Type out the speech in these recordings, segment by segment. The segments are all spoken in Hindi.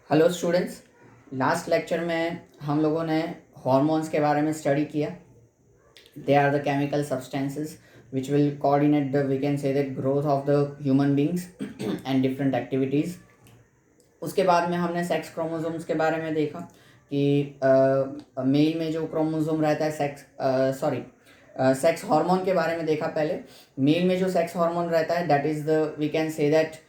Hello students. लास्ट लेक्चर में हम लोगों ने हॉर्मोन्स के बारे में स्टडी किया। They are the chemical substances which will coordinate the we can say the growth of the human beings and different activities. उसके बाद में हमने सेक्स क्रोमोसोम्स के बारे में देखा कि मेल में जो क्रोमोसोम रहता है सेक्स हार्मोन के बारे में देखा। पहले मेल में जो सेक्स हार्मोन रहता है that is the we can say that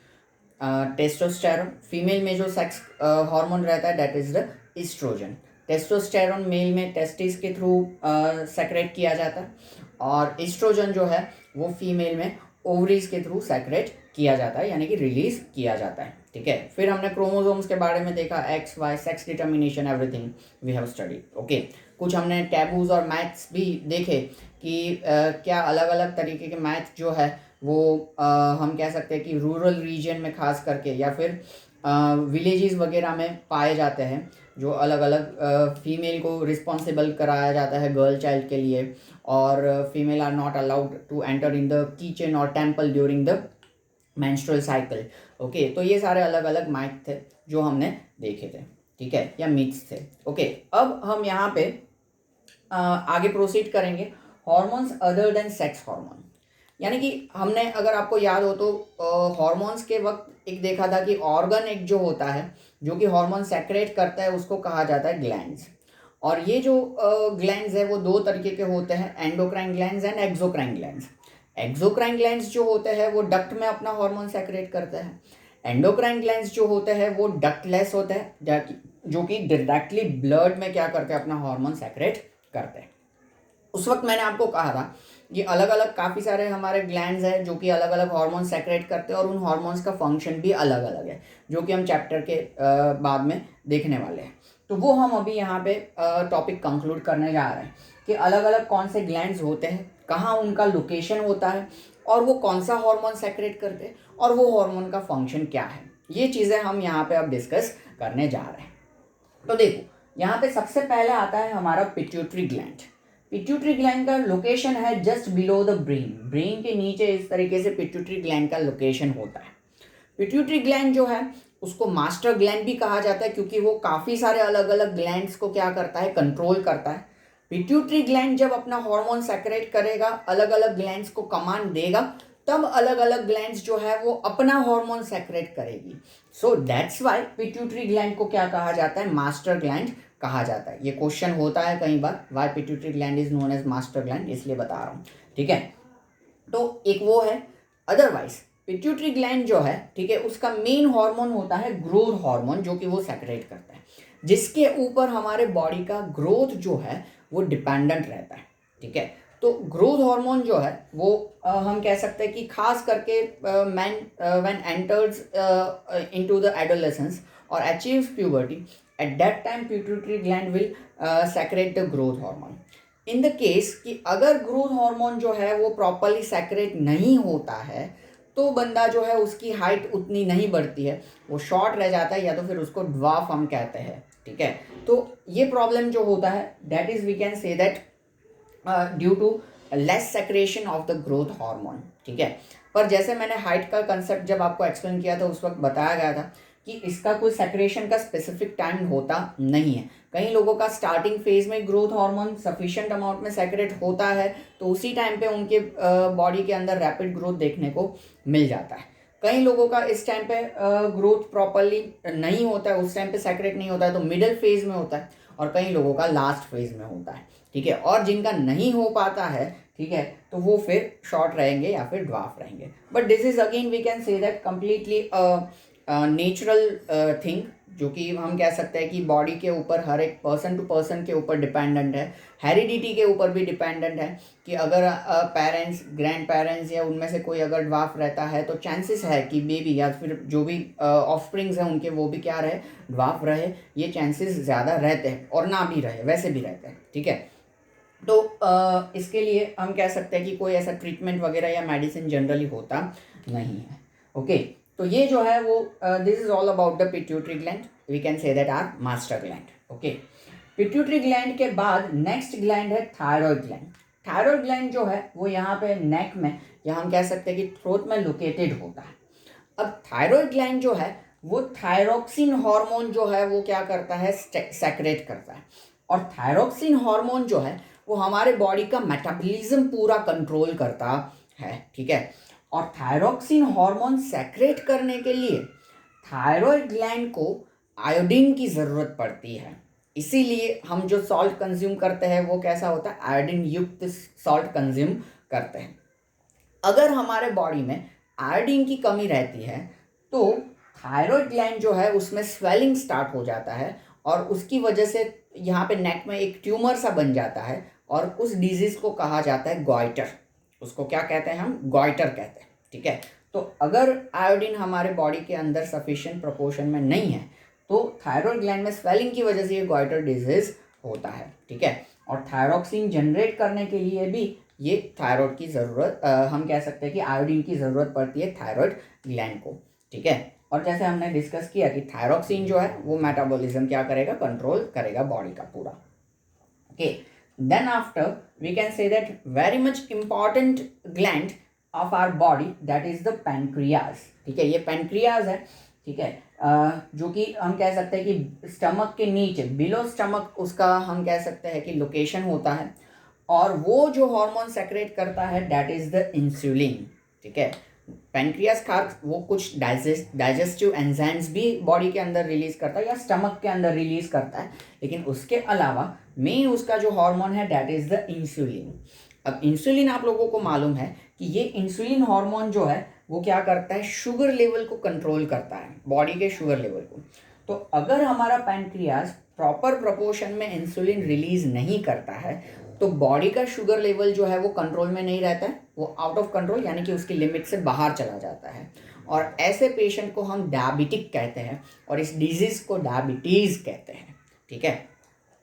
testosterone. Female में जो सेक्स हार्मोन रहता है that is the oestrogen. Testosterone male में टेस्टिस के थ्रू सेक्रेट किया जाता है और इस्ट्रोजन जो है वो फीमेल में ओवरीज के थ्रू सेक्रेट किया जाता है, यानी कि रिलीज किया जाता है। ठीक है, फिर हमने क्रोमोसोम्स के बारे में देखा, X Y, sex determination, everything we have studied. Okay, कुछ हमने टैबूज और मैथ्स भी देखे कि क्या अलग अलग तरीके के मैथ जो है वो हम कह सकते हैं कि रूरल रीजन में खास करके या फिर विलेजेस वगैरह में पाए जाते हैं, जो अलग अलग फीमेल को रिस्पॉन्सिबल कराया जाता है गर्ल चाइल्ड के लिए, और female are not allowed to enter in the kitchen और temple during the menstrual cycle. Okay, तो ये सारे अलग अलग मैथ थे जो हमने देखे थे, ठीक है, या मिथ्स थे। ओके, अब हम यहाँ पे आगे प्रोसीड करेंगे। Hormones other than sex hormone, यानी कि हमने, अगर आपको याद हो तो हॉर्मोन्स के वक्त एक देखा था कि ऑर्गन एक जो होता है जो कि हार्मोन सेक्रेट करता है उसको कहा जाता है ग्लैंड्स। और ये जो ग्लैंड्स है वो दो तरीके के होते हैं, endocrine glands and exocrine glands. Exocrine glands जो होते हैं वो डक्ट में अपना हार्मोन सेक्रेट करते हैं। एंडोक्राइन ग्लैंड्स जो होते हैं वो डक्टलेस होते हैं, जो कि डायरेक्टली ब्लड में क्या करते हैं, अपना हार्मोन सेक्रेट करते हैं। उस वक्त मैंने आपको कहा था कि अलग अलग काफ़ी सारे हमारे ग्लैंड्स हैं जो कि अलग अलग हार्मोन सेक्रेट करते हैं और उन हार्मोन्स का फंक्शन भी अलग अलग है, जो कि हम चैप्टर के बाद में देखने वाले हैं। तो वो हम अभी यहाँ पे टॉपिक कंक्लूड करने जा रहे हैं कि अलग अलग कौन से ग्लैंड्स होते हैं, कहाँ उनका लोकेशन होता है, और वो कौन सा हार्मोन सेक्रेट करते हैं, और वो हार्मोन का फंक्शन क्या है। ये चीज़ें हम यहाँ पे अब डिस्कस करने जा रहे हैं। तो देखो, यहाँ पे सबसे पहले आता है हमारा पिट्यूटरी ग्लैंड। पिट्यूटरी ग्लैंड का लोकेशन है just below the brain. Brain के नीचे इस तरीके से पिट्यूटरी ग्लैंड का लोकेशन होता है। पिट्यूटरी ग्लैंड जो है उसको मास्टर ग्लैंड भी कहा जाता है, क्योंकि वो काफ़ी सारे अलग अलग ग्लैंड्स को क्या करता है, कंट्रोल करता है। पिट्यूटरी ग्लैंड जब अपना हार्मोन सेक्रेट करेगा, अलग अलग ग्लैंड्स को कमांड देगा, तब अलग अलग ग्लैंड्स जो है वो अपना हार्मोन सेक्रेट करेगी। So that's why pituitary gland को क्या कहा जाता है, मास्टर ग्लैंड कहा जाता है। ये क्वेश्चन होता है कई बार, why pituitary gland is known as master gland, इसलिए बता रहा हूँ। ठीक है, तो एक वो है। अदरवाइज पिट्यूटरी ग्लैंड जो है, ठीक है, उसका मेन हार्मोन होता है ग्रोथ हार्मोन, जो कि वो सेक्रेट करता है, जिसके ऊपर हमारे बॉडी का ग्रोथ जो है वो डिपेंडेंट रहता है। ठीक है, तो ग्रोथ हार्मोन जो है वो हम कह सकते हैं कि खास करके man when enters into the adolescence और achieves puberty, at that time pituitary gland will secrete the growth hormone. In the case कि अगर ग्रोथ हार्मोन जो है वो प्रॉपरली सेक्रेट नहीं होता है तो बंदा जो है उसकी हाइट उतनी नहीं बढ़ती है, वो शॉर्ट रह जाता है, या तो फिर उसको ड्वार्फ हम कहते हैं। ठीक है, तो ये प्रॉब्लम जो होता है that is we can say that due to less secretion of the growth hormone. ठीक है, पर जैसे मैंने हाइट का कंसेप्ट जब आपको एक्सप्लेन किया था उस वक्त बताया गया था कि इसका कोई सेक्रेशन का स्पेसिफिक टाइम होता नहीं है। कई लोगों का स्टार्टिंग फेज में ग्रोथ हार्मोन सफिशिएंट अमाउंट में सेक्रेट होता है, तो उसी टाइम पे उनके बॉडी के अंदर रैपिड ग्रोथ देखने को मिल जाता है। कई लोगों का इस टाइम पे ग्रोथ प्रॉपरली नहीं होता है, उस टाइम पे सेक्रेट नहीं होता है, तो मिडिल फेज में होता है, और कई लोगों का लास्ट फेज में होता है। ठीक है, और जिनका नहीं हो पाता है, ठीक है, तो वो फिर शॉर्ट रहेंगे या फिर ड्वार्फ रहेंगे। But this is again we can say that completely natural thing, जो कि हम कह सकते हैं कि बॉडी के ऊपर हर एक पर्सन टू पर्सन के ऊपर डिपेंडेंट है, हेरिडिटी के ऊपर भी डिपेंडेंट है, कि अगर पेरेंट्स, ग्रैंड पेरेंट्स या उनमें से कोई अगर ड्वार्फ रहता है तो चांसेस है कि बेबी या फिर जो भी ऑफस्प्रिंग्स हैं उनके वो भी क्या रहे, ड्वार्फ रहे। ये चांसेस ज़्यादा रहते हैं, और ना भी रहे, वैसे भी रहते हैं। ठीक है, तो इसके लिए हम कह सकते हैं कि कोई ऐसा ट्रीटमेंट वगैरह या मेडिसिन जनरली होता नहीं है। ओके, तो ये जो है वो this is all about the pituitary gland, we can say that are master gland. Okay, pituitary gland के बाद नेक्स्ट ग्लैंड है थायरॉयड ग्लैंड। थायरॉयड ग्लैंड जो है वो यहाँ पे नेक में, या हम कह सकते हैं कि थ्रोट में लोकेटेड होता है। अब थायरॉयड ग्लैंड जो है वो थायरोक्सिन हार्मोन जो है वो क्या करता है, सेक्रेट करता है। और थायरोक्सिन हार्मोन जो है वो हमारे बॉडी का मेटाबॉलिज्म पूरा कंट्रोल करता है, ठीक है। और थायरोक्सिन हार्मोन सेक्रेट करने के लिए थायरॉयड ग्लैंड को आयोडीन की ज़रूरत पड़ती है। इसीलिए हम जो सॉल्ट कंज्यूम करते हैं वो कैसा होता है, आयोडीन युक्त सॉल्ट कंज्यूम करते हैं। अगर हमारे बॉडी में आयोडीन की कमी रहती है तो थायरॉयड ग्लैंड जो है उसमें स्वेलिंग स्टार्ट हो जाता है और उसकी वजह से यहाँ पे नेक में एक ट्यूमर सा बन जाता है और उस डिजीज़ को कहा जाता है गॉइटर। उसको क्या कहते हैं, हम गॉइटर कहते हैं, ठीक है। तो अगर आयोडीन हमारे बॉडी के अंदर सफिशिएंट प्रोपोर्शन में नहीं है तो थायरॉयड ग्लैंड में स्वेलिंग की वजह से ये गॉइटर डिजीज होता है, ठीक है। और थायरोक्सिन जनरेट करने के लिए भी ये थायरॉयड की ज़रूरत, हम कह सकते हैं कि आयोडीन की ज़रूरत पड़ती है थायरॉयड ग्लैंड को, ठीक है। और जैसे हमने डिस्कस किया कि थायरोक्सिन जो है वो मेटाबॉलिज्म क्या करेगा, कंट्रोल करेगा बॉडी का पूरा, okay. Then after we can say that very much important gland of our body that is the pancreas, ठीक है। ये पैनक्रियाज है, ठीक है, जो कि हम कह सकते हैं कि स्टमक के नीचे बिलो स्टमक उसका हम कह सकते हैं कि लोकेशन होता है। और वो जो हार्मोन सेक्रेट करता है दैट इज द इंसुलिन, ठीक है। पैनक्रियास खास वो कुछ डाइजेस्टिव एंजाइम्स भी बॉडी के अंदर रिलीज करता है या स्टमक के अंदर रिलीज करता है, लेकिन उसके अलावा मेन उसका जो हार्मोन है दैट इज द इंसुलिन। अब इंसुलिन आप लोगों को मालूम है कि ये इंसुलिन हार्मोन जो है वो क्या करता है, शुगर लेवल को कंट्रोल करता है, बॉडी के शुगर लेवल को। तो अगर हमारा पैनक्रियास प्रॉपर प्रोपोर्शन में इंसुलिन रिलीज नहीं करता है तो बॉडी का शुगर लेवल जो है वो कंट्रोल में नहीं रहता है, वो आउट ऑफ कंट्रोल यानी कि उसकी लिमिट से बाहर चला जाता है। और ऐसे पेशेंट को हम डायबिटिक कहते हैं और इस डिजीज़ को डायबिटीज़ कहते हैं, ठीक है।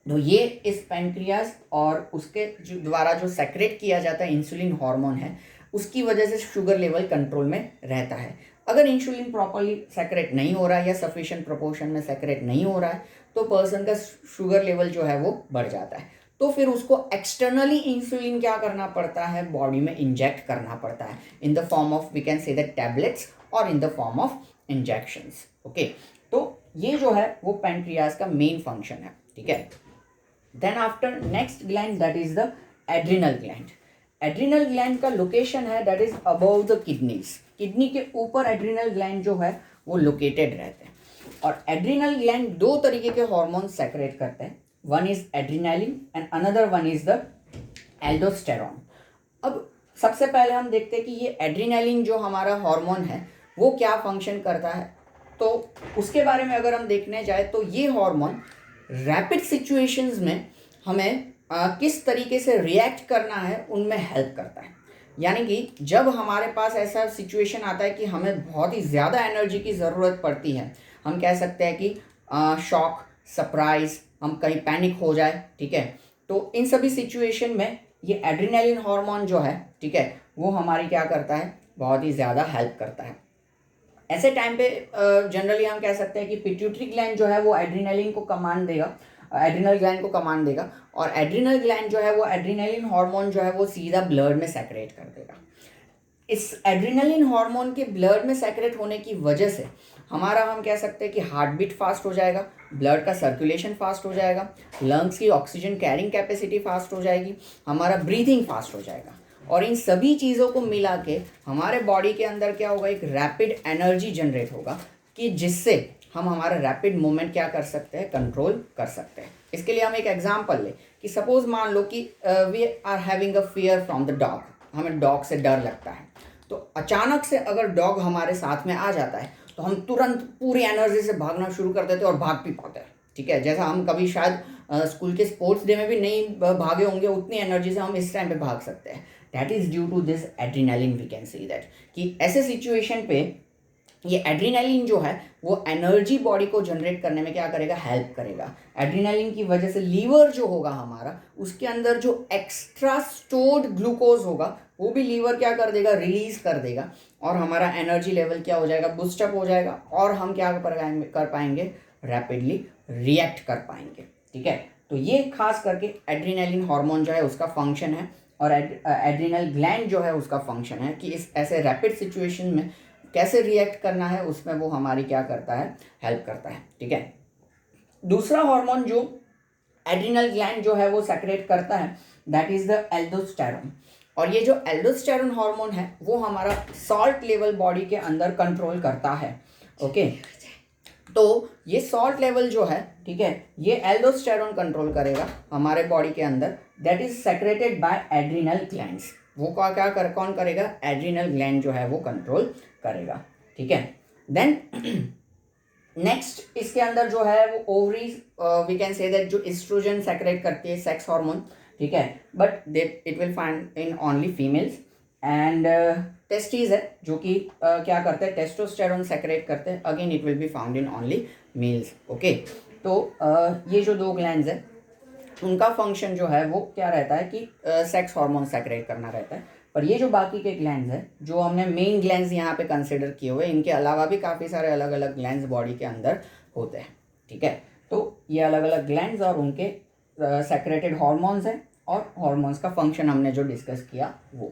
तो ये इस पैनक्रियास और उसके जो द्वारा जो सेक्रेट किया जाता है इंसुलिन हार्मोन है उसकी वजह से शुगर लेवल कंट्रोल में रहता है। अगर इंसुलिन प्रॉपरली सेक्रेट नहीं हो रहा है या सफिशिएंट प्रोपोर्शन में सेक्रेट नहीं हो रहा है तो पर्सन का शुगर लेवल जो है वो बढ़ जाता है। तो फिर उसको एक्सटर्नली इंसुलिन क्या करना पड़ता है, बॉडी में इंजेक्ट करना पड़ता है in the form of we can say that tablets और in the form of injections, okay. तो ये जो है वो पैनक्रियास का मेन फंक्शन है, ठीक है। Then after next gland that is the adrenal gland. Adrenal gland का लोकेशन है that is above the kidneys, kidney के ऊपर एड्रिनल ग्लैंड जो है वो लोकेटेड रहते हैं। और एड्रिनल ग्लैंड दो तरीके के हार्मोन सेक्रेट करते हैं, one is adrenaline and another one is the aldosterone. अब सबसे पहले हम देखते हैं कि ये एड्रिनालिन जो हमारा हार्मोन है वो क्या फंक्शन करता है। तो उसके बारे में अगर हम देखने जाए तो ये हार्मोन रैपिड सिचुएशंस में हमें किस तरीके से रिएक्ट करना है उनमें हेल्प करता है। यानी कि जब हमारे पास ऐसा सिचुएशन आता है कि हमें बहुत ही ज़्यादा एनर्जी की ज़रूरत पड़ती है, हम कह सकते हैं कि शॉक, सरप्राइज, हम कहीं पैनिक हो जाए, ठीक है। तो इन सभी सिचुएशन में ये एड्रिनालिन हार्मोन जो है, ठीक है, वो हमारी क्या करता है, बहुत ही ज़्यादा हेल्प करता है। ऐसे टाइम पे जनरली हम कह सकते हैं कि पिट्यूटरी ग्लैंड जो है वो एड्रिनालिन को कमांड देगा, एड्रिनल ग्लैंड को कमांड देगा और एड्रिनल ग्लैंड जो है वो एड्रिनालिन हार्मोन जो है वो सीधा ब्लड में सेक्रेट कर देगा। इस एड्रिनालिन हार्मोन के ब्लड में सेक्रेट होने की वजह से हमारा हम कह सकते हैं कि हार्ट बीट फास्ट हो जाएगा, ब्लड का सर्कुलेशन फास्ट हो जाएगा, लंग्स की ऑक्सीजन कैरिंग कैपेसिटी फास्ट हो जाएगी, हमारा ब्रीथिंग फास्ट हो जाएगा। और इन सभी चीज़ों को मिला के हमारे बॉडी के अंदर क्या होगा, एक रैपिड एनर्जी जनरेट होगा कि जिससे हम हमारा रैपिड मूवमेंट क्या कर सकते हैं, कंट्रोल कर सकते हैं। इसके लिए हम एक एग्जांपल लें कि सपोज मान लो कि we are having a fear from the dog, हमें डॉग से डर लगता है। तो अचानक से अगर डॉग हमारे साथ में आ जाता है तो हम तुरंत पूरी एनर्जी से भागना शुरू कर देते हैं और भाग भी पाते हैं, ठीक है। जैसा हम कभी शायद स्कूल के स्पोर्ट्स डे में भी नहीं भागे होंगे उतनी एनर्जी से हम इस टाइम पे भाग सकते हैं। That is due to this adrenaline, we can see that कि ऐसे सिचुएशन पे ये एड्रिनालिन जो है वो एनर्जी बॉडी को जनरेट करने में क्या करेगा, हेल्प करेगा। एड्रिनालिन की वजह से लीवर जो होगा हमारा, उसके अंदर जो एक्स्ट्रा स्टोर्ड ग्लूकोज होगा वो भी लीवर क्या कर देगा, रिलीज कर देगा और हमारा एनर्जी लेवल क्या हो जाएगा, बूस्टअप हो जाएगा और हम क्या कर पाएंगे, रैपिडली रिएक्ट कर पाएंगे, ठीक है। तो ये खास करके एड्रिनालिन हार्मोन जो है उसका फंक्शन है और एड्रिनल ग्लैंड जो है उसका फंक्शन है कि इस ऐसे रैपिड सिचुएशन में कैसे रिएक्ट करना है उसमें वो हमारी क्या करता है, हेल्प करता है, ठीक है। दूसरा हार्मोन जो एड्रिनल ग्लैंड जो है वो सेक्रेट करता है दैट इज द एल्डोस्टेरोन। और ये जो एल्डोस्टेरोन हार्मोन है वो हमारा सॉल्ट लेवल बॉडी के अंदर कंट्रोल करता है, ओके। तो ये सॉल्ट लेवल जो है, ठीक है, ये एल्डोस्टेरोन कंट्रोल करेगा हमारे बॉडी के अंदर, that is secreted bye adrenal glands. वो कौन करेगा, एड्रिनल ग्लैंड जो है वो कंट्रोल करेगा, ठीक है। देन नेक्स्ट इसके अंदर जो है वो ovaries, we can say that जो एस्ट्रोजन सेक्रेट करती है, सेक्स हार्मोन, ठीक है, but it will find in only females. And testes है जो कि क्या करते हैं, टेस्टोस्टेरोन सेक्रेट करते हैं, again it will be found in only mails, okay. तो ये जो दो ग्लैंड्स है उनका फंक्शन जो है वो क्या रहता है कि सेक्स हार्मोन सेक्रेट करना रहता है। पर ये जो बाकी के ग्लैंड्स हैं जो हमने मेन ग्लैंड्स यहाँ पे कंसिडर किए हुए, इनके अलावा भी काफ़ी सारे अलग अलग ग्लैंड्स बॉडी के अंदर होते हैं, ठीक है। तो ये अलग अलग ग्लैंड्स और उनके सेक्रेटेड हार्मोन्स हैं और हार्मोन्स का फंक्शन हमने जो डिस्कस किया वो।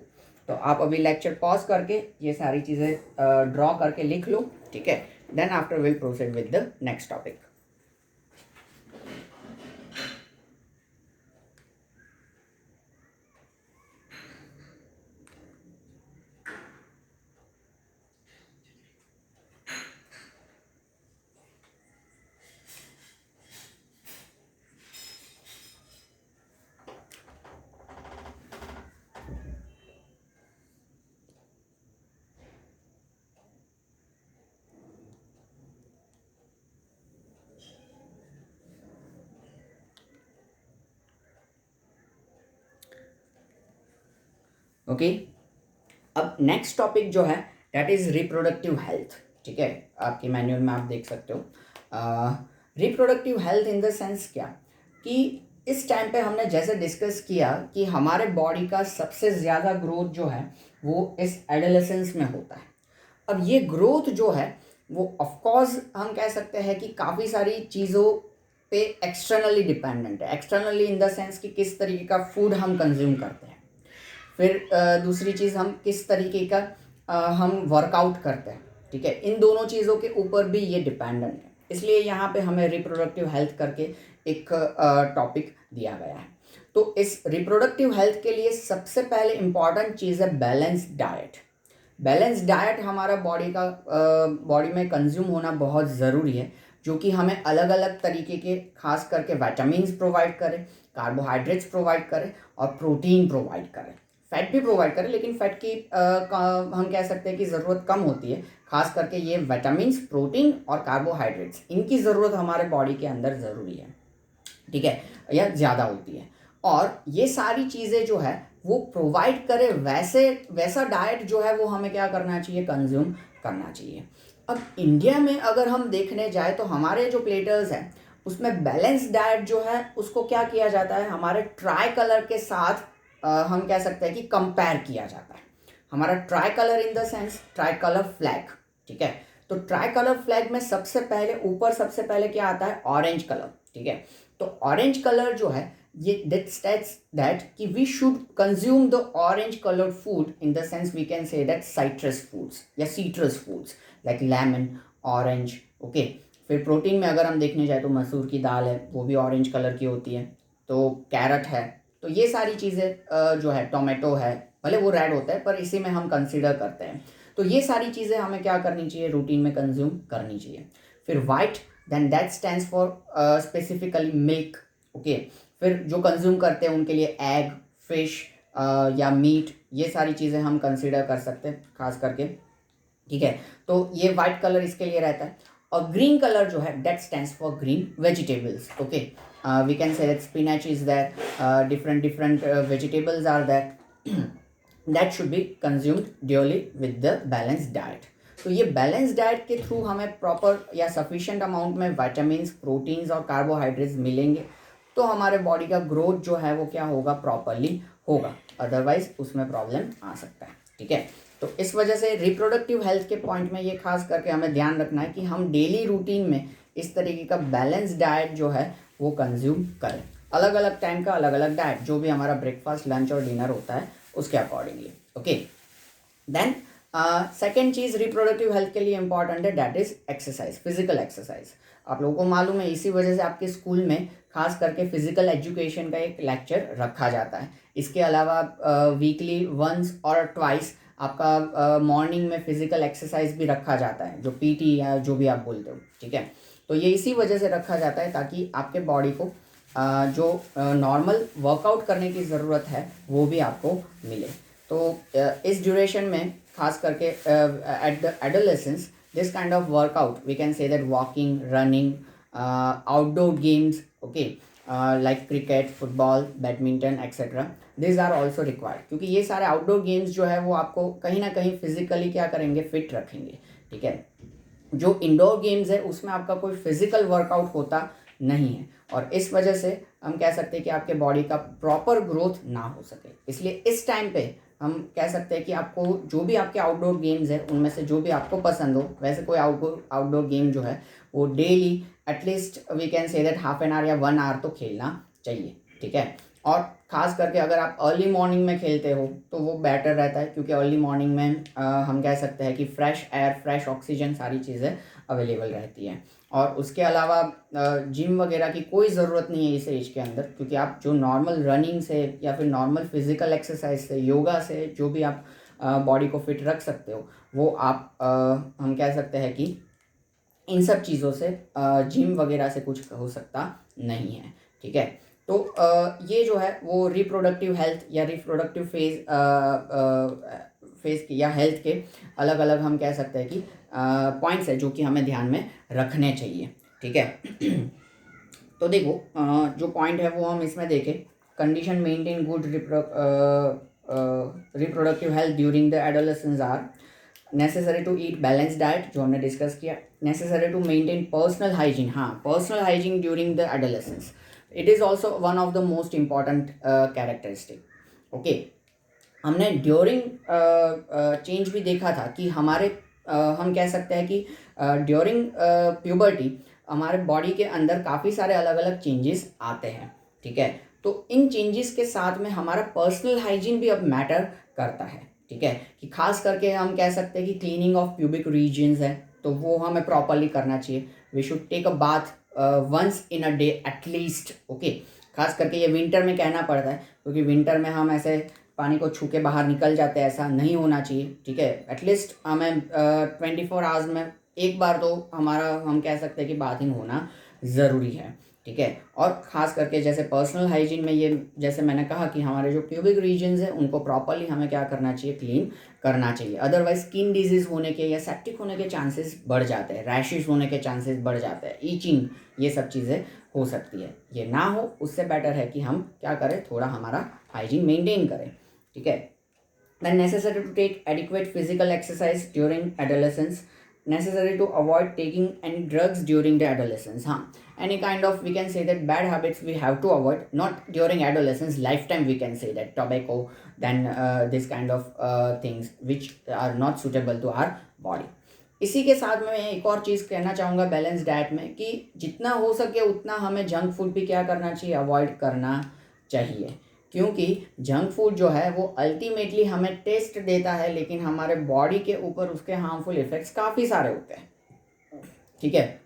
तो आप अभी लेक्चर पॉज करके ये सारी चीज़ें ड्रॉ करके लिख लो, ठीक है। Then after will proceed with the next topic. Okay, अब नेक्स्ट टॉपिक जो है दैट इज रिप्रोडक्टिव हेल्थ, ठीक है। आपके मैनुअल में आप देख सकते हो reproductive health in the sense क्या कि इस टाइम पे हमने जैसे डिस्कस किया कि हमारे बॉडी का सबसे ज़्यादा ग्रोथ जो है वो इस एडोलेसेंस में होता है। अब ये ग्रोथ जो है वो ऑफकोर्स हम कह सकते हैं कि काफ़ी सारी चीज़ों पे एक्सटर्नली डिपेंडेंट है। एक्सटर्नली इन द सेंस कि किस तरीके का फूड हम कंज्यूम करते हैं, फिर दूसरी चीज़ हम किस तरीके का हम वर्कआउट करते हैं, ठीक है। इन दोनों चीज़ों के ऊपर भी ये डिपेंडेंट है, इसलिए यहाँ पे हमें रिप्रोडक्टिव हेल्थ करके एक टॉपिक दिया गया है। तो इस रिप्रोडक्टिव हेल्थ के लिए सबसे पहले इम्पॉर्टेंट चीज़ है बैलेंस्ड डाइट। बैलेंस डाइट हमारा बॉडी में कंज्यूम होना बहुत ज़रूरी है, जो कि हमें अलग अलग तरीके के खास करके विटामिन्स प्रोवाइड करे, कार्बोहाइड्रेट्स प्रोवाइड करे और प्रोटीन प्रोवाइड करे, फैट भी प्रोवाइड करे, लेकिन फैट की हम कह सकते हैं कि ज़रूरत कम होती है। खास करके ये विटामिन्स, प्रोटीन और कार्बोहाइड्रेट्स, इनकी ज़रूरत हमारे बॉडी के अंदर ज़रूरी है, ठीक है, या ज़्यादा होती है। और ये सारी चीज़ें जो है वो प्रोवाइड करे वैसा डाइट जो है वो हमें क्या करना चाहिए, कंज्यूम करना चाहिए। अब इंडिया में अगर हम देखने जाए तो हमारे जो प्लेटर्स हैं उसमें बैलेंस डाइट जो है उसको क्या किया जाता है, हमारे ट्राई कलर के साथ हम कह सकते हैं कि कंपेयर किया जाता है। हमारा try colour in the sense try colour flag, ठीक है। तो ट्राई कलर फ्लैग में सबसे पहले क्या आता है, ऑरेंज कलर, ठीक है। तो ऑरेंज कलर जो है ये दैट स्टेट्स दैट कि we should consume the orange coloured food, in the sense we can say that citrus foods या citrus foods like lemon, orange, okay. फिर प्रोटीन में अगर हम देखने जाए तो मसूर की दाल है, वो भी ऑरेंज कलर की होती है। तो कैरेट है, तो ये सारी चीज़ें जो है, टोमेटो है, भले वो रेड होता है पर इसी में हम कंसिडर करते हैं। तो ये सारी चीज़ें हमें क्या करनी चाहिए, रूटीन में कंज्यूम करनी चाहिए। फिर white, then that stands for specifically milk, okay. फिर जो कंज्यूम करते हैं उनके लिए एग, फिश या मीट, ये सारी चीज़ें हम कंसिडर कर सकते हैं खास करके, ठीक है। तो ये वाइट कलर इसके लिए रहता है। और ग्रीन कलर जो है that stands for green vegetables, okay. We can say that spinach is that, different vegetables are that that should be consumed daily with the balanced diet. तो ये बैलेंस डाइट के थ्रू हमें प्रॉपर या सफिशिएंट अमाउंट में विटामिन्स, प्रोटीन्स और कार्बोहाइड्रेट्स मिलेंगे, तो हमारे बॉडी का ग्रोथ जो है वो क्या होगा, प्रॉपरली होगा, अदरवाइज उसमें प्रॉब्लम आ सकता है, ठीक है। तो इस वजह से रिप्रोडक्टिव हेल्थ के पॉइंट में ये खास करके हमें ध्यान रखना है कि हम डेली रूटीन में इस तरीके का बैलेंस डाइट जो है वो कंज्यूम करें। अलग अलग टाइम का अलग अलग डाइट, जो भी हमारा ब्रेकफास्ट, लंच और डिनर होता है उसके अकॉर्डिंगली, ओके। देन सेकेंड चीज़ रिप्रोडक्टिव हेल्थ के लिए इंपॉर्टेंट है, that is exercise, physical exercise. आप लोगों को मालूम है, इसी वजह से आपके स्कूल में खास करके फिजिकल एजुकेशन का एक लेक्चर रखा जाता है। इसके अलावा वीकली वंस और ट्वाइस आपका मॉर्निंग में फिजिकल एक्सरसाइज भी रखा जाता है, जो पीटी या जो भी आप बोलते हो, ठीक है। तो ये इसी वजह से रखा जाता है ताकि आपके बॉडी को जो नॉर्मल वर्कआउट करने की ज़रूरत है वो भी आपको मिले। तो इस ड्यूरेशन में खास करके at the adolescence this kind of workout we can say that walking, running, outdoor games, okay, like cricket, football, badminton etcetera, this are also required, क्योंकि ये सारे आउटडोर गेम्स जो है वो आपको कहीं ना कहीं फिजिकली क्या करेंगे, फिट रखेंगे, ठीक है। जो इंडोर गेम्स है उसमें आपका कोई फिजिकल वर्कआउट होता नहीं है, और इस वजह से हम कह सकते हैं कि आपके बॉडी का प्रॉपर ग्रोथ ना हो सके। इसलिए इस टाइम पे हम कह सकते हैं कि आपको जो भी आपके आउटडोर गेम्स है उनमें से जो भी आपको पसंद हो, वैसे कोई आउटडोर गेम जो है वो daily at least we can say that half an hour या 1 आवर तो खेलना चाहिए, ठीक है। और ख़ास करके अगर आप अर्ली मॉर्निंग में खेलते हो तो वो बेटर रहता है, क्योंकि अर्ली मॉर्निंग में हम कह सकते हैं कि फ्रेश एयर, फ्रेश ऑक्सीजन, सारी चीज़ें अवेलेबल रहती हैं। और उसके अलावा जिम वगैरह की कोई ज़रूरत नहीं है इस एज के अंदर, क्योंकि आप जो नॉर्मल रनिंग से या फिर नॉर्मल फिजिकल एक्सरसाइज से, योगा से जो भी आप बॉडी को फिट रख सकते हो वो आप हम कह सकते हैं कि इन सब चीज़ों से जिम वगैरह से कुछ हो सकता नहीं है, ठीक है। तो ये जो है वो रिप्रोडक्टिव हेल्थ या रिप्रोडक्टिव फेज की या हेल्थ के अलग अलग हम कह सकते हैं कि पॉइंट्स है जो कि हमें ध्यान में रखने चाहिए, ठीक है। तो देखो जो पॉइंट है वो हम इसमें देखें, condition maintain good reproductive health during the adolescence are necessary to eat balance diet, जो हमने डिस्कस किया, necessary to maintain personal hygiene, हाँ personal hygiene during the adolescence, it is also one of the most important characteristic, okay. हमने ड्यूरिंग चेंज भी देखा था कि हमारे हम कह सकते हैं कि ड्यूरिंग प्यूबर्टी हमारे बॉडी के अंदर काफ़ी सारे अलग अलग चेंजेस आते हैं, ठीक है। तो इन चेंजेस के साथ में हमारा पर्सनल हाइजीन भी अब मैटर करता है, ठीक है, कि खास करके हम कह सकते हैं कि क्लीनिंग ऑफ प्यूबिक रीजन्स है तो वो हमें प्रॉपरली करना चाहिए। We should take a bath once in a day at least, okay. खास करके ये विंटर में कहना पड़ता है, क्योंकि विंटर में हम ऐसे पानी को छू के बाहर निकल जाते हैं, ऐसा नहीं होना चाहिए, ठीक है। एटलीस्ट हमें 24 आवर्स में एक बार तो हमारा हम कह सकते हैं कि बाथिंग होना ज़रूरी है, ठीक है। और ख़ास करके जैसे पर्सनल हाइजीन में ये जैसे मैंने कहा कि हमारे जो प्यूबिक रीजन्स हैं उनको प्रॉपरली हमें क्या करना चाहिए, क्लीन करना चाहिए, अदरवाइज स्किन डिजीज़ होने के या सेप्टिक होने के चांसेस बढ़ जाते हैं, रैशेस होने के चांसेस बढ़ जाते हैं, ईचिंग, ये सब चीज़ें हो सकती है। ये ना हो उससे बेटर है कि हम क्या करें, थोड़ा हमारा हाइजीन मेंटेन करें, ठीक है। Then necessary to take adequate physical exercise during adolescence, necessary to avoid taking any drugs during the adolescence, हाँ, any kind of we can say that bad habits we have to avoid, not during adolescence, lifetime we can say that tobacco, then this kind of things which are not suitable to our body। इसी के साथ में मैं एक और चीज़ कहना चाहूँगा बैलेंस डाइट में, कि जितना हो सके उतना हमें जंक फूड भी क्या करना चाहिए, अवॉइड करना चाहिए, क्योंकि जंक फूड जो है वो अल्टीमेटली हमें टेस्ट देता है लेकिन हमारे बॉडी के ऊपर उसके हार्मफुल इफेक्ट्स काफ़ी सारे होते हैं, ठीक है।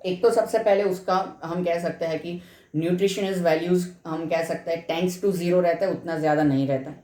एक तो सबसे पहले उसका हम कह सकते हैं कि न्यूट्रिशनल वैल्यूज़ हम कह सकते हैं 10 to 0 रहता है, उतना ज़्यादा नहीं रहता है।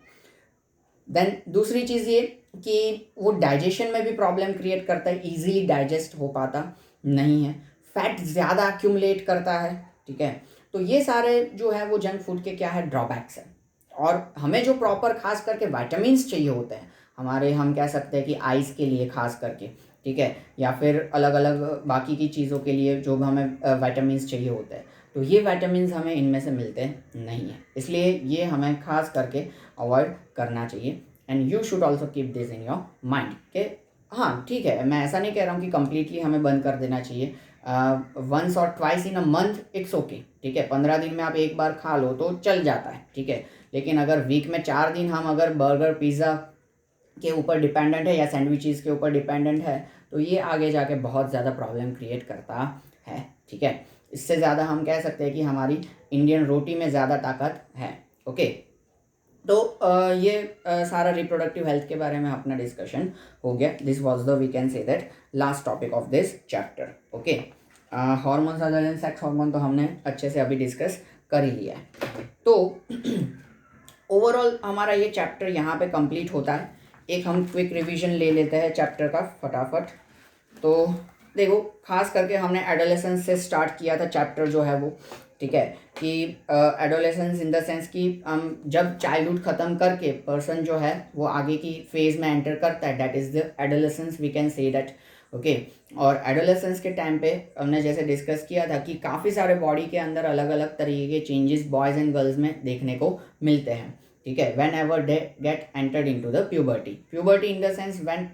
देन दूसरी चीज़ ये कि वो डाइजेशन में भी प्रॉब्लम क्रिएट करता है, इजीली डाइजेस्ट हो पाता नहीं है, फैट ज़्यादा एक्यूमुलेट करता है, ठीक है। तो ये सारे जो है वो जंक फूड के क्या है, ड्रॉबैक्स है। और हमें जो प्रॉपर खास करके वाइटामिन्स चाहिए होते हैं हमारे, हम कह सकते हैं कि आइज़ के लिए खास करके, ठीक है, या फिर अलग अलग बाकी की चीज़ों के लिए जो हमें वाइटामिन्स चाहिए होते हैं, तो ये वाइटामिन्स हमें इनमें से मिलते नहीं हैं, इसलिए ये हमें खास करके अवॉइड करना चाहिए। And you should also keep this in your mind कि हाँ ठीक है, मैं ऐसा नहीं कह रहा हूँ कि कम्प्लीटली हमें बंद कर देना चाहिए, वंस और twice in a month it's okay, ठीक है। 15 दिन में आप एक बार खा लो तो चल जाता है, ठीक है। लेकिन अगर वीक में 4 दिन हम अगर बर्गर पिज़्ज़ा के ऊपर डिपेंडेंट है या सैंडविचेस के ऊपर डिपेंडेंट है तो ये आगे जाके बहुत ज़्यादा प्रॉब्लम क्रिएट करता है, ठीक है। इससे ज़्यादा हम कह सकते हैं कि हमारी इंडियन रोटी में ज़्यादा ताकत है, ओके। तो ये सारा रिप्रोडक्टिव हेल्थ के बारे में अपना डिस्कशन हो गया. This was the we can say that last topic of this chapter. Okay, hormones other than sex hormone तो हमने अच्छे से अभी डिस्कस कर ही लिया है. तो ओवरऑल हमारा ये चैप्टर यहाँ पे कंप्लीट होता है. एक हम क्विक रिवीजन ले लेते हैं चैप्टर का फटाफट. तो देखो, खास करके हमने एडोलेसेंस से स्टार्ट किया था चैप्टर जो है वो, ठीक है, कि एडोलेसेंस इन द सेंस कि हम जब चाइल्डहुड ख़त्म करके पर्सन जो है वो आगे की फेज़ में एंटर करता है, that is the adolescence, we can say that. Okay, और एडोलेसेंस के टाइम पे हमने जैसे डिस्कस किया था कि काफ़ी सारे बॉडी के अंदर अलग अलग तरीके के चेंजेस बॉयज़ एंड गर्ल्स में देखने को मिलते हैं. ठीक है, whenever they get entered into the puberty in the sense when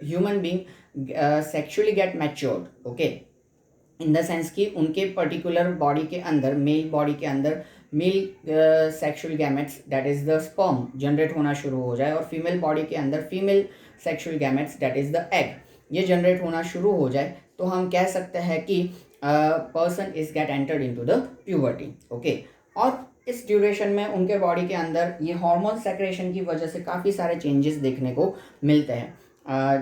human being sexually get matured. Okay, in the sense कि उनके पर्टिकुलर बॉडी के अंदर, मेल बॉडी के अंदर male sexual gametes that is the sperm generate होना शुरू हो जाए, और फीमेल बॉडी के अंदर female sexual gametes that is the egg ये जनरेट होना शुरू हो जाए, तो हम कह सकते हैं कि person is get entered into the puberty. Okay, और इस ड्यूरेशन में उनके बॉडी के अंदर ये हार्मोन सेक्रेशन की वजह से काफ़ी सारे चेंजेस देखने को मिलते हैं.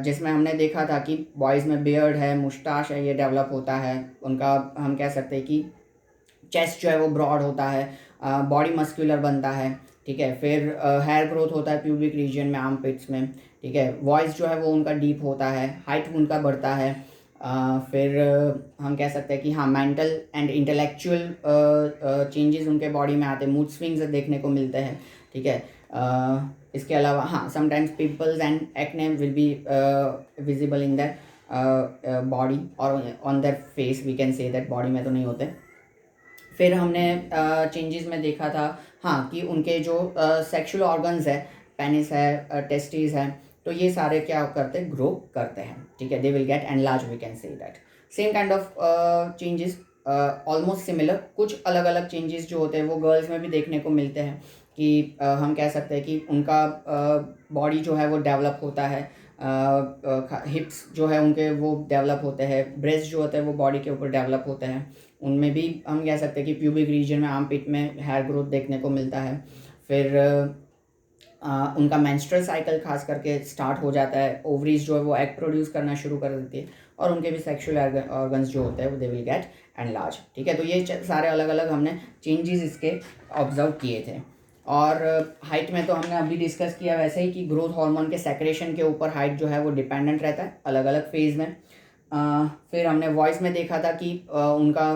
जिसमें हमने देखा था कि बॉयज़ में बियर्ड है, मुस्टाश है, ये डेवलप होता है उनका. हम कह सकते हैं कि चेस्ट जो है वो ब्रॉड होता है, बॉडी मस्कुलर बनता है. ठीक है, फिर हेयर ग्रोथ होता है प्यूबिक रीजन में, आर्मपिट्स में. ठीक है, वॉइस जो है वो उनका डीप होता है, हाइट उनका बढ़ता है. फिर हम कह सकते हैं कि हाँ, मेंटल एंड इंटेलेक्चुअल चेंजेस उनके बॉडी में आते हैं, मूड स्विंग्स देखने को मिलते हैं. ठीक है, इसके अलावा हाँ, sometimes pimples and acne will be visible in that body और on that face, we can say that. Body में तो नहीं होते. फिर हमने चेंजेस में देखा था हाँ कि उनके जो सेक्सुअल ऑर्गन्स है, पेनिस है, टेस्टिस है, तो ये सारे क्या करते हैं, ग्रो करते हैं. ठीक है, they will get enlarge, we can say that. Same kind of changes, almost similar. कुछ अलग अलग चेंजेस जो होते हैं वो गर्ल्स में भी देखने को मिलते हैं कि हम कह सकते हैं कि उनका बॉडी जो है वो डेवलप होता है, हिप्स जो है उनके वो डेवलप होते हैं, ब्रेस्ट जो होते हैं वो बॉडी के ऊपर डेवलप होते हैं. उनमें भी हम कह सकते हैं कि प्यूबिक रीजन में, आर्मपिट में हेयर ग्रोथ देखने को मिलता है. फिर उनका मेंस्ट्रुअल साइकिल खास करके स्टार्ट हो जाता है, ओवरीज जो है वो एग प्रोड्यूस करना शुरू कर देती है, और उनके भी सेक्सुअल ऑर्गन्स जो होते हैं वो दे विल गेट एनलार्ज. ठीक है, तो ये सारे अलग अलग हमने चेंजेस इसके ऑब्जर्व किए थे. और हाइट में तो हमने अभी डिस्कस किया वैसे ही कि ग्रोथ हार्मोन के सेक्रेशन के ऊपर हाइट जो है वो डिपेंडेंट रहता है अलग अलग फेज़ में. फिर हमने वॉइस में देखा था कि उनका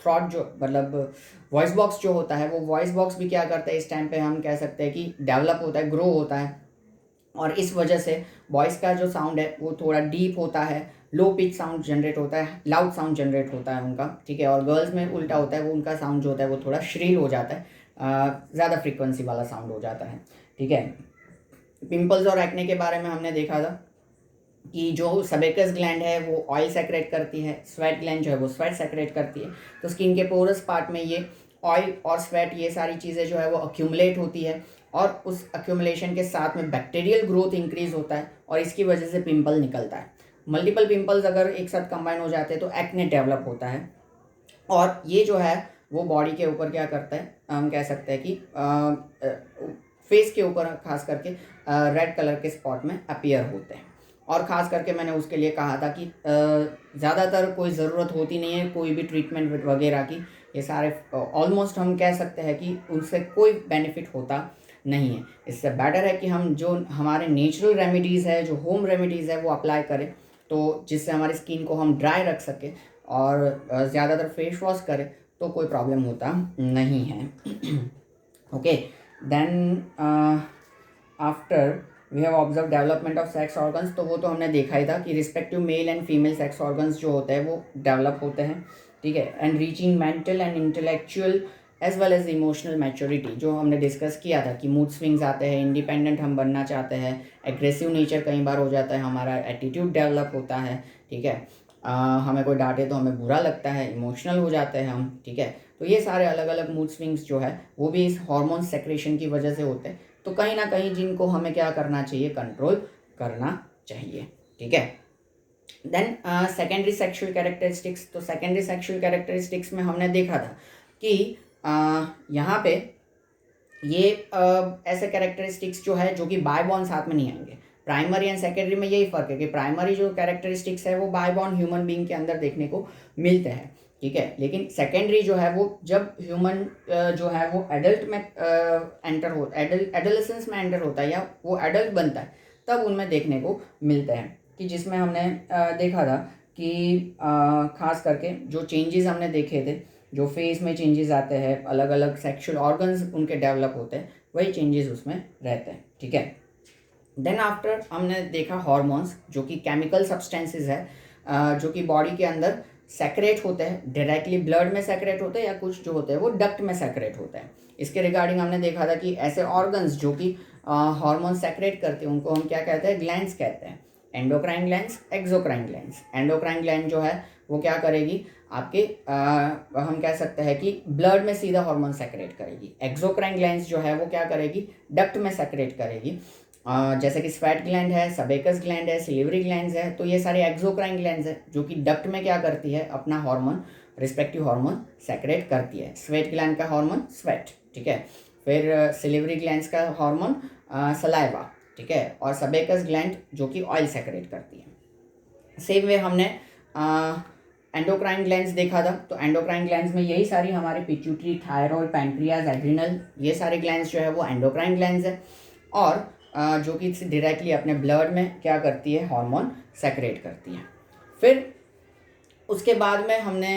थ्रॉट जो मतलब वॉइस बॉक्स जो होता है वो वॉइस बॉक्स भी क्या करता है इस टाइम पे, हम कह सकते हैं कि डेवलप होता है, ग्रो होता है. और इस वजह से वॉइस का जो साउंड है वो थोड़ा डीप होता है, लो पिच साउंड जनरेट होता है, लाउड साउंड जनरेट होता है उनका. ठीक है, और गर्ल्स में उल्टा होता है, वो उनका साउंड जो होता है वो थोड़ा श्रील हो जाता है, ज़्यादा फ्रीक्वेंसी वाला साउंड हो जाता है. ठीक है, पिंपल्स और एक्ने के बारे में हमने देखा था कि जो सेबेकस ग्लैंड है वो ऑयल सेक्रेट करती है, स्वेट ग्लैंड जो है वो स्वेट सेक्रेट करती है. तो स्किन के पोरस पार्ट में ये ऑयल और स्वेट, ये सारी चीज़ें जो है वो अक्यूमुलेट होती है, और उस अक्यूमुलेशन के साथ में बैक्टीरियल ग्रोथ इंक्रीज होता है, और इसकी वजह से पिंपल निकलता है. मल्टीपल पिंपल्स अगर एक साथ कंबाइन हो जाते हैं तो एक्ने डेवलप होता है, और ये जो है वो बॉडी के ऊपर क्या करता है, हम कह सकते हैं कि फेस के ऊपर खास करके रेड कलर के स्पॉट में अपीयर होते हैं. और ख़ास करके मैंने उसके लिए कहा था कि ज़्यादातर कोई ज़रूरत होती नहीं है कोई भी ट्रीटमेंट वगैरह की. ये सारे ऑलमोस्ट हम कह सकते हैं कि उनसे कोई बेनिफिट होता नहीं है. इससे बेटर है कि हम जो हमारे नेचुरल रेमेडीज़ है, जो होम रेमेडीज़ है वो अप्लाई करें, तो जिससे हमारी स्किन को हम ड्राई रख सकें, और ज़्यादातर फेस वॉश करें तो कोई प्रॉब्लम होता नहीं है. Okay, then after we have observe development of sex organs, तो वो तो हमने देखा ही था कि respective male and female sex organs जो होते हैं वो डेवलप होते हैं. ठीक है, and reaching mental and intellectual as well as emotional maturity, जो हमने डिस्कस किया था कि मूड स्विंग्स आते हैं, इंडिपेंडेंट हम बनना चाहते हैं, एग्रेसिव नेचर कई बार हो जाता है, हमारा एटीट्यूड डेवलप होता है. ठीक है, हमें कोई डांटे तो हमें बुरा लगता है, इमोशनल हो जाते हैं हम. ठीक है, तो ये सारे अलग अलग मूड स्विंग्स जो है वो भी इस हार्मोन सेक्रेशन की वजह से होते हैं. तो कहीं ना कहीं जिनको हमें क्या करना चाहिए, कंट्रोल करना चाहिए. ठीक है, देन सेकेंडरी सेक्सुअल कैरेक्टरिस्टिक्स. तो सेकेंडरी सेक्सुअल कैरेक्टरिस्टिक्स में हमने देखा था कि यहाँ पे ये ऐसे कैरेक्टरिस्टिक्स जो है जो कि बाय बॉर्न साथ में नहीं आएंगे। प्राइमरी एंड सेकेंडरी में यही फर्क है कि प्राइमरी जो कैरेक्टरिस्टिक्स है वो बाय बॉर्न ह्यूमन बीइंग के अंदर देखने को मिलते हैं, ठीक है। लेकिन सेकेंडरी जो है वो जब ह्यूमन जो है वो एडल्ट में एंटर हो एडोलेसेंस में एंटर होता है या वो एडल्ट बनता है, तब उनमें देखने को मिलते हैं। कि जिसमें हमने देखा था कि खास करके जो चेंजेस हमने देखे थे, जो फेस में चेंजेस आते हैं, अलग अलग सेक्सुअल ऑर्गन्स उनके डेवलप होते हैं, वही चेंजेस उसमें रहते हैं, ठीक है। देन आफ्टर हमने देखा हार्मोन्स, जो कि केमिकल सब्सटेंसेस है जो कि बॉडी के अंदर सेक्रेट होते हैं, डायरेक्टली ब्लड में सेक्रेट होते हैं या कुछ जो होते हैं वो डक्ट में सेक्रेट होते हैं। इसके रिगार्डिंग हमने देखा था कि ऐसे ऑर्गन्स जो कि हार्मोन सेक्रेट करते हैं उनको हम क्या कहते हैं, ग्लैंड्स कहते हैं। Endocrine glands, exocrine glands. Endocrine gland जो है वो क्या करेगी, आपके हम कह सकते हैं कि ब्लड में सीधा हार्मोन सेक्रेट करेगी। एक्सोक्राइन ग्लैंड्स जो है वो क्या करेगी, डक्ट में सेक्रेट करेगी। जैसे कि स्वेट ग्लैंड है, सबेकस ग्लैंड है, सिलिवरी ग्लैंड्स है, तो ये सारे एक्सोक्राइन ग्लैंड्स है जो कि डक्ट में क्या करती है, अपना हार्मोन, रिस्पेक्टिव हार्मोन सेक्रेट करती है। स्वेट ग्लैंड का हार्मोन स्वेट, ठीक है। फिर सिलिवरी ग्लैंड्स का हार्मोन सलाइवा, ठीक है। और सबेकस ग्लैंड जो कि ऑयल सेक्रेट करती है। सेम वे हमने एंडोक्राइन ग्लैंड्स देखा था, तो एंडोक्राइन ग्लैंड्स में यही सारी हमारे पिट्यूटरी, थायराइड, पैंक्रियाज, एड्रिनल, ये सारे ग्लैंड्स जो है वो एंडोक्राइन ग्लैंड्स है। और जो कि डायरेक्टली अपने ब्लड में क्या करती है, हार्मोन सेक्रेट करती है। फिर उसके बाद में हमने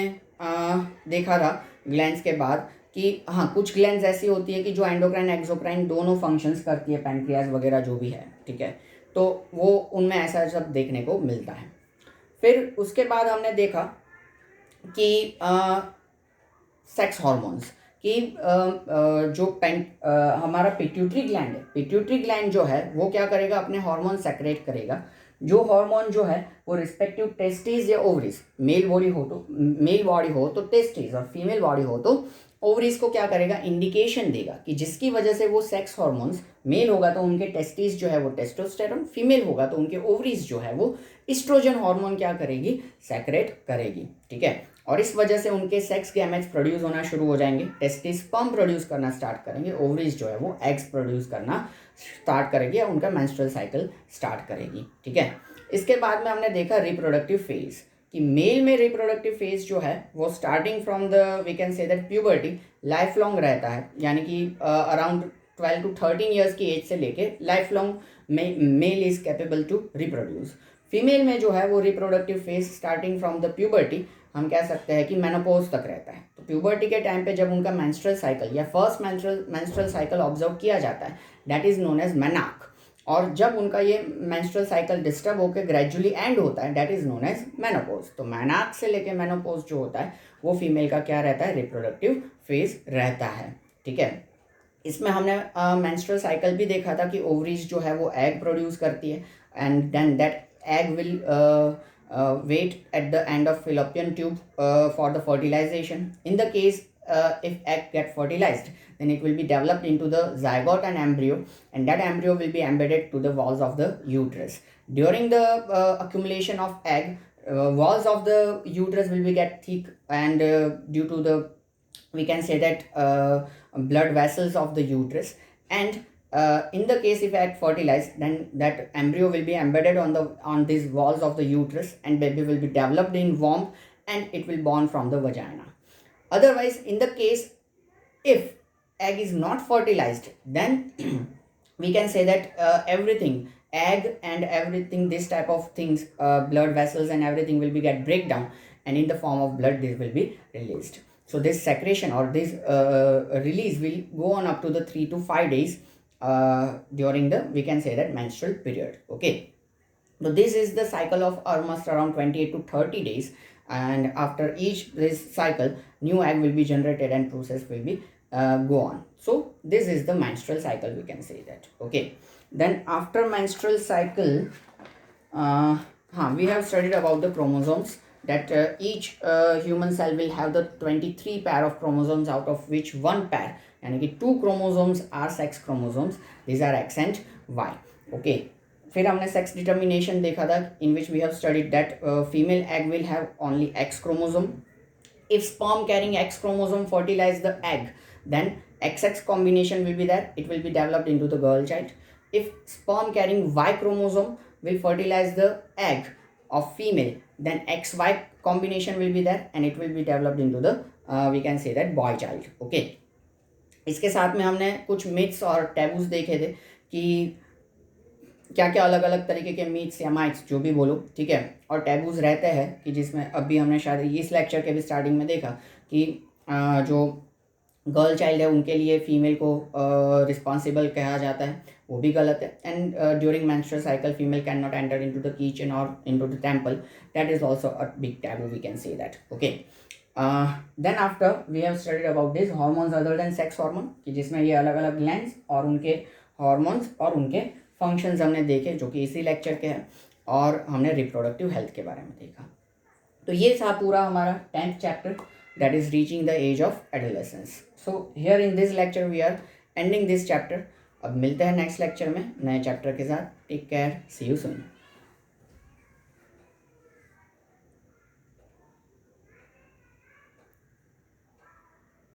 देखा था ग्लैंड्स के बाद कि हाँ, कुछ ग्लैंड्स ऐसी होती है कि जो एंडोक्राइन एक्सोक्राइन दोनों फंक्शंस करती है, पैंक्रियाज वगैरह जो भी है, ठीक है। तो वो उनमें ऐसा सब देखने को मिलता है। फिर उसके बाद हमने देखा कि सेक्स हार्मोन्स कि जो हमारा पिट्यूटरी ग्लैंड है, पिट्यूटरी ग्लैंड जो है वो क्या करेगा, अपने हार्मोन सेक्रेट करेगा। जो हार्मोन जो है वो रिस्पेक्टिव टेस्टिस या ओवरीज, मेल बॉडी हो तो टेस्टिस और फीमेल बॉडी हो तो ओवरीज को क्या करेगा, इंडिकेशन देगा कि जिसकी वजह से वो सेक्स हार्मोन्स, मेल होगा तो उनके टेस्टिस जो है वो टेस्टोस्टेरोन, फीमेल होगा तो उनके ओवरीज जो है वो इस्ट्रोजन हार्मोन क्या करेगी, सेक्रेट करेगी, ठीक है। और इस वजह से उनके सेक्स गैमेट्स प्रोड्यूस होना शुरू हो जाएंगे, टेस्टिस स्पर्म प्रोड्यूस करना स्टार्ट करेंगे, ओवरीज जो है वो एग्स प्रोड्यूस करना स्टार्ट करेगी या उनका मेंस्ट्रुअल साइकिल स्टार्ट करेगी, ठीक है। इसके बाद में हमने देखा रिप्रोडक्टिव फेज कि मेल में रिप्रोडक्टिव फेज जो है वो starting from the we can say that puberty lifelong रहता है, यानी कि अराउंड 12 to 13 ईयर्स की एज से लेके lifelong male is capable to reproduce. Female में जो है वो reproductive phase starting from the puberty हम कह सकते हैं कि मेनोपॉज तक रहता है। तो प्यूबर्टी के टाइम पे जब उनका मेंस्ट्रुअल साइकिल या फर्स्ट मेंस्ट्रुअल साइकिल ऑब्जर्व किया जाता है, that is known as menarche. और जब उनका ये मेंस्ट्रुअल साइकिल डिस्टर्ब होकर ग्रेजुअली एंड होता है, that is known as menopause. तो मेनार्क से लेके मेनोपॉज जो होता है वो फीमेल का क्या रहता है, रिप्रोडक्टिव फेज रहता है, ठीक है। इसमें हमने मेंस्ट्रुअल साइकिल भी देखा था कि ओवरीज जो है वो एग प्रोड्यूस करती है and then that egg will wait at the end of fallopian tube for the fertilization. In the case if egg get fertilized, then it will be developed into the zygote and embryo, and that embryo will be embedded to the walls of the uterus. During the accumulation of egg, walls of the uterus will be get thick, and due to the we can say that blood vessels of the uterus, and in the case if egg fertilized, then that embryo will be embedded on these walls of the uterus, and baby will be developed in womb, and it will born from the vagina. Otherwise, in the case if egg is not fertilized, then we can say that everything, egg and everything, this type of things, blood vessels and everything will be get breakdown, and in the form of blood this will be released. So this secretion or this release will go on up to the 3 to 5 days during the we can say that menstrual period, okay. So this is the cycle of almost around 28 to 30 days, and after each this cycle new egg will be generated and process will be go on. So this is the menstrual cycle, we can say that, okay. Then after menstrual cycle we have studied about the chromosomes, that each human cell will have the 23 pair of chromosomes, out of which one pair, यानी कि 2 chromosomes are sex chromosomes, these are X and Y, okay. फिर हमने sex determination देखा था, in which we have studied that female egg will have only X chromosome. If sperm carrying X chromosome fertilize the egg, then XX combination will be there, it will be developed into the girl child. If sperm carrying Y chromosome will fertilize the egg of female, then XY combination will be there and it will be developed into the we can say that boy child. Okay, इसके साथ में हमने कुछ मिथ्स और टैबूज देखे थे कि क्या क्या अलग अलग तरीके के मीट्स या माइट्स जो भी बोलो, ठीक है, और टैबूज रहते हैं कि जिसमें अभी हमने शायद इस लेक्चर के भी स्टार्टिंग में देखा कि जो गर्ल चाइल्ड है उनके लिए फीमेल को रिस्पॉन्सिबल कहा जाता है, वो भी गलत है. And during menstrual cycle female can not enter into the kitchen और into the temple, that is also a big taboo, we can say that. Okay, then after we have studied about this hormones other than sex hormone, कि जिसमें ये अलग अलग ग्लैंड्स और उनके हॉर्मोन्स और उनके फंक्शंस हमने देखे जो कि इसी लेक्चर के हैं, और हमने रिप्रोडक्टिव हेल्थ के बारे में देखा. तो ये था पूरा हमारा 10th chapter, that is reaching the age of adolescence. So here in this lecture we are ending this chapter. अब मिलते हैं नेक्स्ट लेक्चर में नए चैप्टर के साथ. Take care, see you soon.